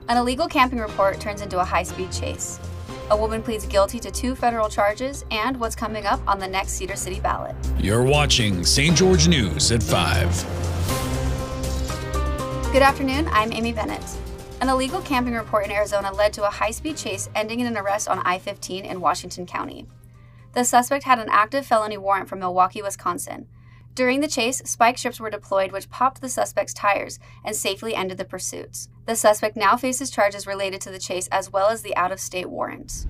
An illegal camping report turns into a high-speed chase. A woman pleads guilty to 2 federal charges, and what's coming up on the next Cedar City ballot. You're watching St. George News at 5. Good afternoon, I'm Amy Bennett. An illegal camping report in Arizona led to a high-speed chase ending in an arrest on I-15 in Washington County. The suspect had an active felony warrant from Milwaukee, Wisconsin. During the chase, spike strips were deployed which popped the suspect's tires and safely ended the pursuits. The suspect now faces charges related to the chase as well as the out-of-state warrants.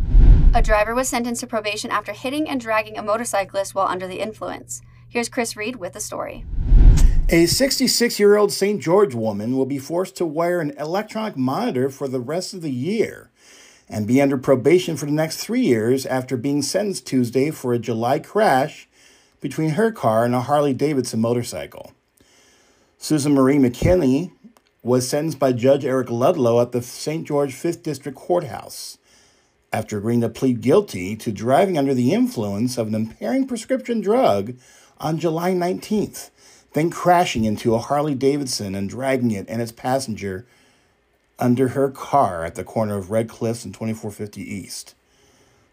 A driver was sentenced to probation after hitting and dragging a motorcyclist while under the influence. Here's Chris Reed with the story. A 66-year-old St. George woman will be forced to wear an electronic monitor for the rest of the year and be under probation for the next 3 years after being sentenced Tuesday for a July crash between her car and a Harley-Davidson motorcycle. Susan Marie McKinney was sentenced by Judge Eric Ludlow at the St. George 5th District Courthouse after agreeing to plead guilty to driving under the influence of an impairing prescription drug on July 19th, then crashing into a Harley-Davidson and dragging it and its passenger under her car at the corner of Red Cliffs and 2450 East.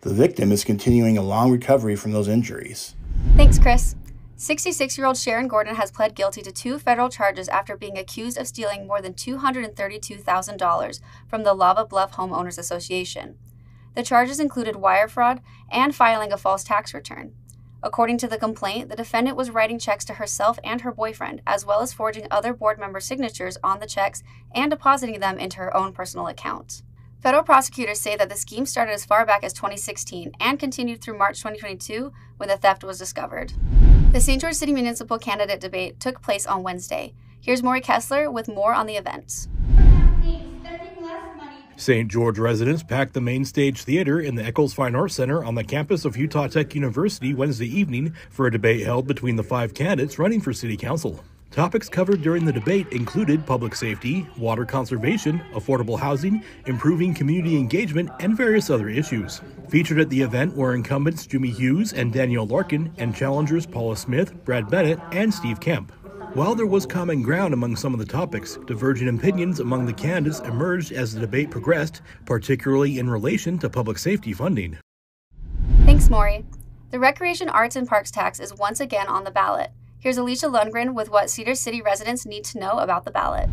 The victim is continuing a long recovery from those injuries. Thanks, Chris. 66-year-old Sharon Gordon has pled guilty to 2 federal charges after being accused of stealing more than $232,000 from the Lava Bluff Homeowners Association. The charges included wire fraud and filing a false tax return. According to the complaint, the defendant was writing checks to herself and her boyfriend, as well as forging other board member signatures on the checks and depositing them into her own personal account. Federal prosecutors say that the scheme started as far back as 2016 and continued through March 2022 when the theft was discovered. The St. George City Municipal Candidate Debate took place on Wednesday. Here's Maury Kessler with more on the event. St. George residents packed the main stage theater in the Eccles Fine Arts Center on the campus of Utah Tech University Wednesday evening for a debate held between the 5 candidates running for city council. Topics covered during the debate included public safety, water conservation, affordable housing, improving community engagement, and various other issues. Featured at the event were incumbents Jimmy Hughes and Danielle Larkin, and challengers Paula Smith, Brad Bennett, and Steve Kemp. While there was common ground among some of the topics, divergent opinions among the candidates emerged as the debate progressed, particularly in relation to public safety funding. Thanks, Maury. The Recreation, Arts, and Parks tax is once again on the ballot. Here's Alicia Lundgren with what Cedar City residents need to know about the ballot.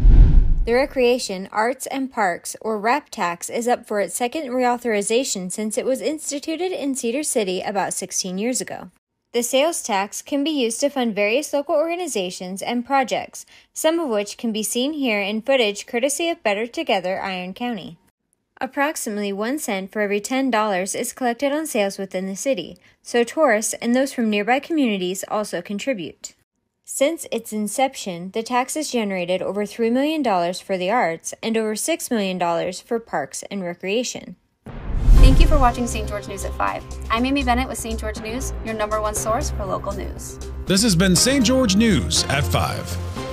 The Recreation, Arts, and Parks, or RAP tax, is up for its second reauthorization since it was instituted in Cedar City about 16 years ago. The sales tax can be used to fund various local organizations and projects, some of which can be seen here in footage courtesy of Better Together Iron County. Approximately 1 cent for every $10 is collected on sales within the city, so tourists and those from nearby communities also contribute. Since its inception, the tax has generated over $3 million for the arts and over $6 million for parks and recreation. Thank you for watching St. George News at 5. I'm Amy Bennett with St. George News, your #1 source for local news. This has been St. George News at 5.